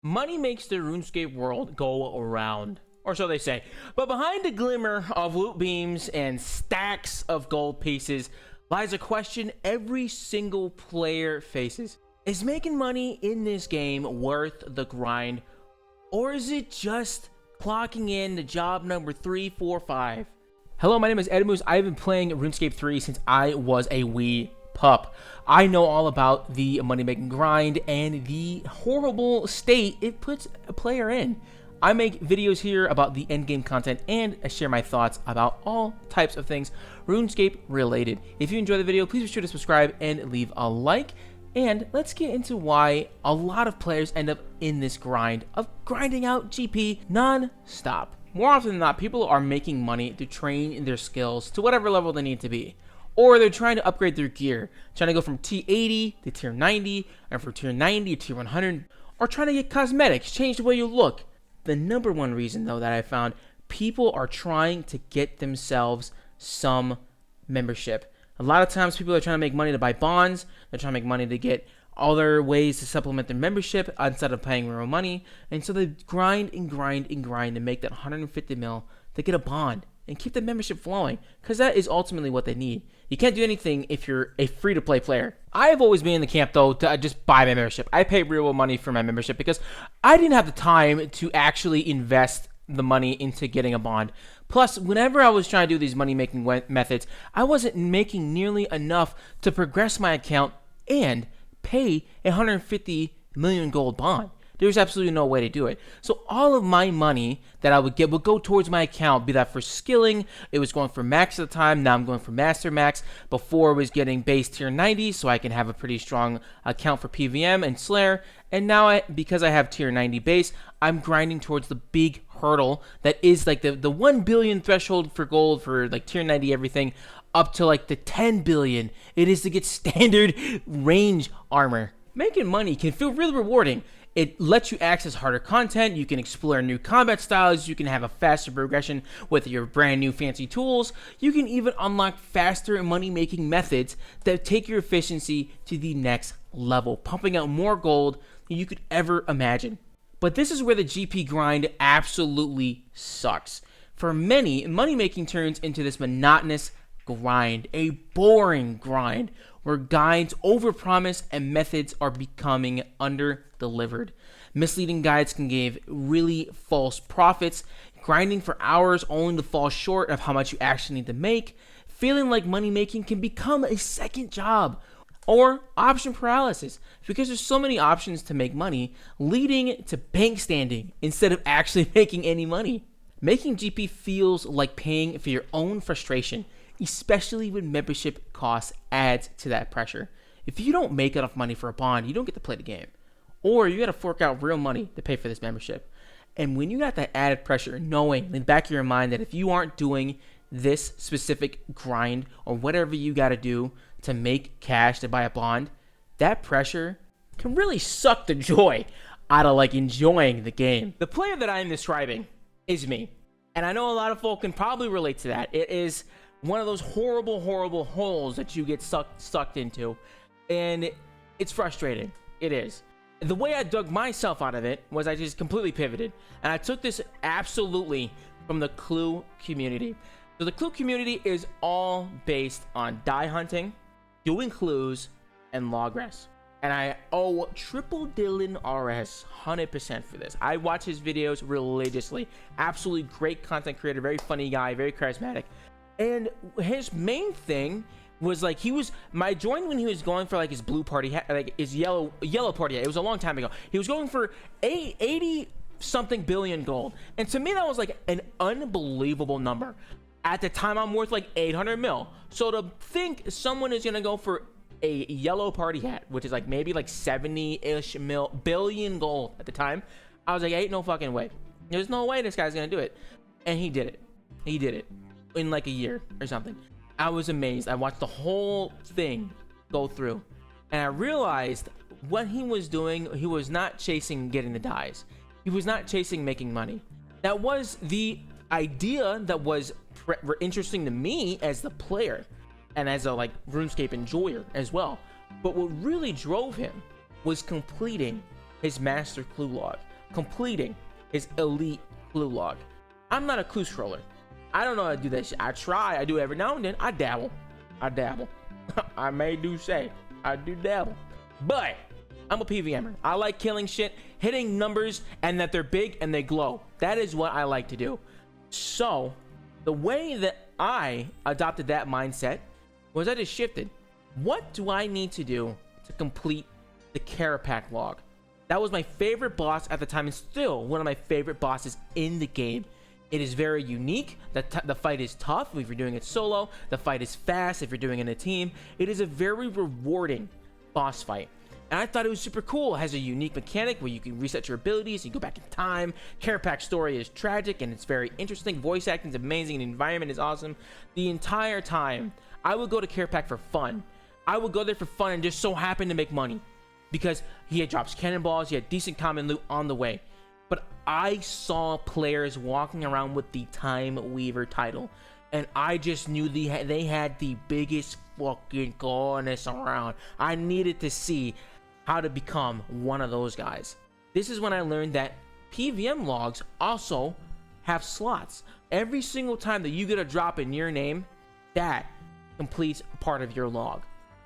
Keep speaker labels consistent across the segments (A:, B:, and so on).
A: Money makes the RuneScape world go around, or so they say. But behind the glimmer of loot beams and stacks of gold pieces lies a question every single player faces. Is making money in this game worth the grind, or is it just clocking in the job number 3, 4, 5? Hello, my name is Edmus. I've been playing RuneScape 3 since I was a wee pup. I know all about the money-making grind and the horrible state it puts a player in. I make videos here about the endgame content and I share my thoughts about all types of things RuneScape related. If you enjoy the video, please be sure to subscribe and leave a like. And let's get into why a lot of players end up in this grind of grinding out GP non-stop. More often than not, people are making money to train their skills to whatever level they need to be. Or they're trying to upgrade their gear, trying to go from T80 to tier 90, and from tier 90 to tier 100, or trying to get cosmetics, change the way you look. The number one reason, though, that I found, people are trying to get themselves some membership. A lot of times people are trying to make money to buy bonds, they're trying to make money to get other ways to supplement their membership instead of paying real money, and so they grind and grind and grind to make that 150 mil to get a bond and keep the membership flowing, because that is ultimately what they need. You can't do anything if you're a free-to-play player. I have always been in the camp, though, to just buy my membership. I pay real money for my membership because I didn't have the time to actually invest the money into getting a bond. Plus, whenever I was trying to do these money-making methods, I wasn't making nearly enough to progress my account and pay a 150 million gold bond. There's absolutely no way to do it. So all of my money that I would get would go towards my account, be that for skilling. It was going for max at the time. Now I'm going for master max. Before it was getting base tier 90, so I can have a pretty strong account for PVM and Slayer. And now, because I have tier 90 base, I'm grinding towards the big hurdle that is like the 1 billion threshold for gold for like tier 90 everything, up to like the 10 billion. It is to get standard range armor. Making money can feel really rewarding. It lets you access harder content, you can explore new combat styles, you can have a faster progression with your brand new fancy tools, you can even unlock faster money-making methods that take your efficiency to the next level, pumping out more gold than you could ever imagine. But this is where the GP grind absolutely sucks. For many, money-making turns into this monotonous grind, a boring grind, where guides overpromise and methods are becoming under-delivered. Misleading guides can give really false profits, grinding for hours only to fall short of how much you actually need to make, feeling like money making can become a second job, or option paralysis, because there's so many options to make money, leading to bank standing instead of actually making any money. Making GP feels like paying for your own frustration, especially when membership costs adds to that pressure. If you don't make enough money for a bond, you don't get to play the game. Or you gotta fork out real money to pay for this membership. And when you got that added pressure, knowing in the back of your mind that if you aren't doing this specific grind or whatever you gotta do to make cash to buy a bond, that pressure can really suck the joy out of like enjoying the game. The player that I'm describing is me. And I know a lot of folk can probably relate to that. It is one of those horrible holes that you get sucked into, and it's frustrating. It is. The way I dug myself out of it was I just completely pivoted, and I took this absolutely from the Clue community. So the Clue community is all based on die hunting, doing clues, and logress. And I owe Triple Dylan RS 100% for this. I watch his videos religiously. Absolutely great content creator, very funny guy, very charismatic. And his main thing was like I joined when he was going for like his blue party hat, like his yellow party hat. It was a long time ago. He was going for 80 something billion gold. And to me that was like an unbelievable number. At the time I'm worth like 800 mil. So to think someone is going to go for a yellow party hat, which is like maybe like 70-ish billion gold at the time, I was like, ain't no fucking way. There's no way this guy's going to do it. And he did it. He did it. In like a year or something. I was amazed. I watched the whole thing go through, and I realized what he was doing, he was not chasing getting the dies. He was not chasing making money. That was the idea that was interesting to me as the player and as a like RuneScape enjoyer as well. But what really drove him was completing his master clue log. completing his elite clue log. I'm not a clue scroller. I don't know how to do that shit. I try. I do it every now and then. I dabble. I may do say. I do dabble. But I'm a PVMer. I like killing shit, hitting numbers, and that they're big and they glow. That is what I like to do. So the way that I adopted that mindset was I just shifted. What do I need to do to complete the Carapac log? That was my favorite boss at the time and still one of my favorite bosses in the game. It is very unique. The fight is tough if you're doing it solo. The fight is fast if you're doing it in a team. It is a very rewarding boss fight. And I thought it was super cool. It has a unique mechanic where you can reset your abilities, you go back in time. Carapac's story is tragic and it's very interesting. Voice acting is amazing, the environment is awesome. The entire time, I would go to Carapac for fun. I would go there for fun and just so happen to make money. Because he had drops cannonballs, he had decent common loot on the way. But I saw players walking around with the Time Weaver title. And I just knew they had the biggest fucking coolness around. I needed to see how to become one of those guys. This is when I learned that PVM logs also have slots. Every single time that you get a drop in your name, that completes part of your log.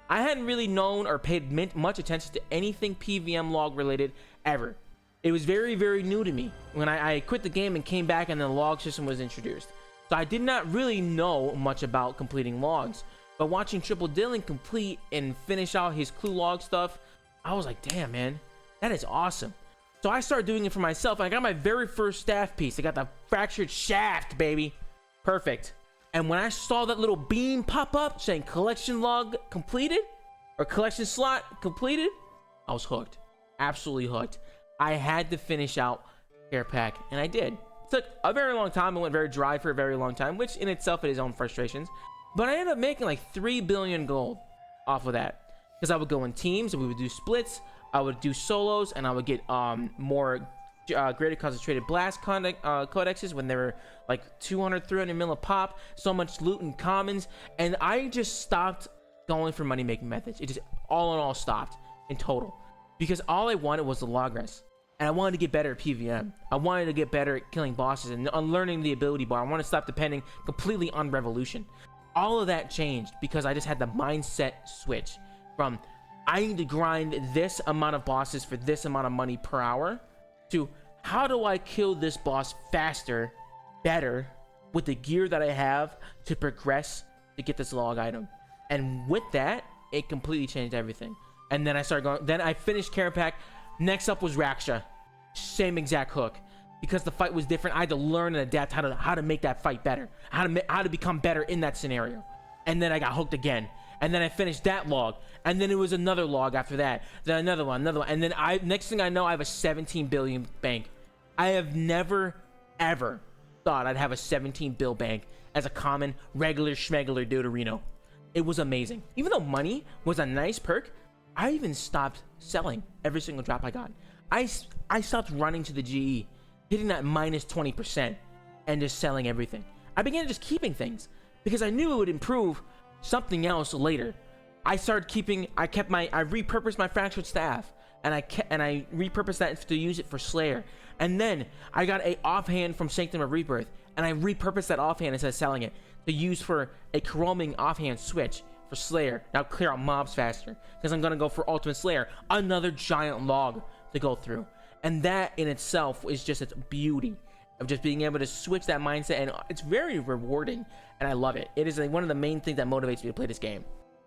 A: I hadn't really known or paid much attention to anything PVM log related ever. It was very, very new to me when I quit the game and came back and the log system was introduced. So I did not really know much about completing logs. But watching Triple Dylan complete and finish out his clue log stuff, I was like, damn, man, that is awesome. So I started doing it for myself. And I got my very first staff piece. I got the fractured shaft, baby. Perfect. And when I saw that little beam pop up saying collection log completed or collection slot completed, I was hooked. Absolutely hooked. I had to finish out Carapac, and I did. It took a very long time. It went very dry for a very long time, which in itself had its own frustrations. But I ended up making like 3 billion gold off of that. Because I would go in teams and we would do splits. I would do solos and I would get more greater concentrated blast codexes when they were like 200, 300 mil a pop. So much loot and commons. And I just stopped going for money making methods. It just all in all stopped in total. Because all I wanted was the progress. And I wanted to get better at PVM. I wanted to get better at killing bosses and unlearning the ability bar. I wanted to stop depending completely on Revolution. All of that changed because I just had the mindset switch from I need to grind this amount of bosses for this amount of money per hour to how do I kill this boss faster, better, with the gear that I have to progress to get this log item. And with that, it completely changed everything. And then I started going, then I finished Carapac. Next up was Raksha. Same exact hook. Because the fight was different, I had to learn and adapt how to make that fight better. How to become better in that scenario. And then I got hooked again. And then I finished that log. And then it was another log after that. Then another one. And then next thing I know, I have a 17 billion bank. I have never, ever thought I'd have a 17 bill bank as a common, regular, schmegular Deuterino. It was amazing. Even though money was a nice perk, I even stopped selling every single drop I got. I stopped running to the GE, hitting that minus 20%, and just selling everything. I began just keeping things because I knew it would improve something else later. I repurposed my fractured staff, and I repurposed that to use it for Slayer. And then I got a offhand from Sanctum of Rebirth, and I repurposed that offhand instead of selling it to use for a chroming offhand switch for Slayer. Now clear out mobs faster because I'm gonna go for Ultimate Slayer, another giant log to go through. And that in itself is just its beauty of just being able to switch that mindset, and it's very rewarding, and I love it. It is one of the main things that motivates me to play this game.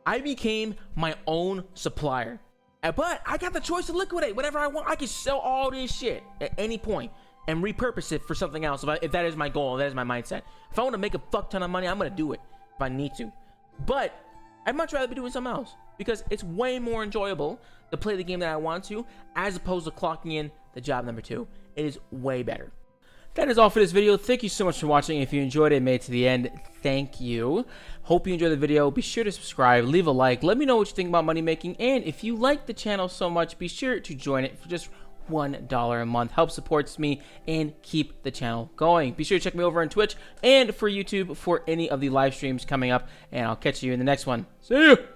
A: I became my own supplier, but I got the choice to liquidate whatever I want. I can sell all this shit at any point and repurpose it for something else if that is my goal, that is my mindset. If I want to make a fuck ton of money, I'm gonna do it if I need to. But I'd much rather be doing something else because it's way more enjoyable to play the game that I want to as opposed to clocking in the job number 2. It is way better. That is all for this video. Thank you so much for watching. If you enjoyed it and made it to the end, thank you. Hope you enjoyed the video. Be sure to subscribe, leave a like, let me know what you think about money making, and if you like the channel so much, be sure to join it for just $1 a month. Help supports me and keep the channel going. Be sure to check me over on Twitch and for YouTube for any of the live streams coming up, and I'll catch you in the next one. See you.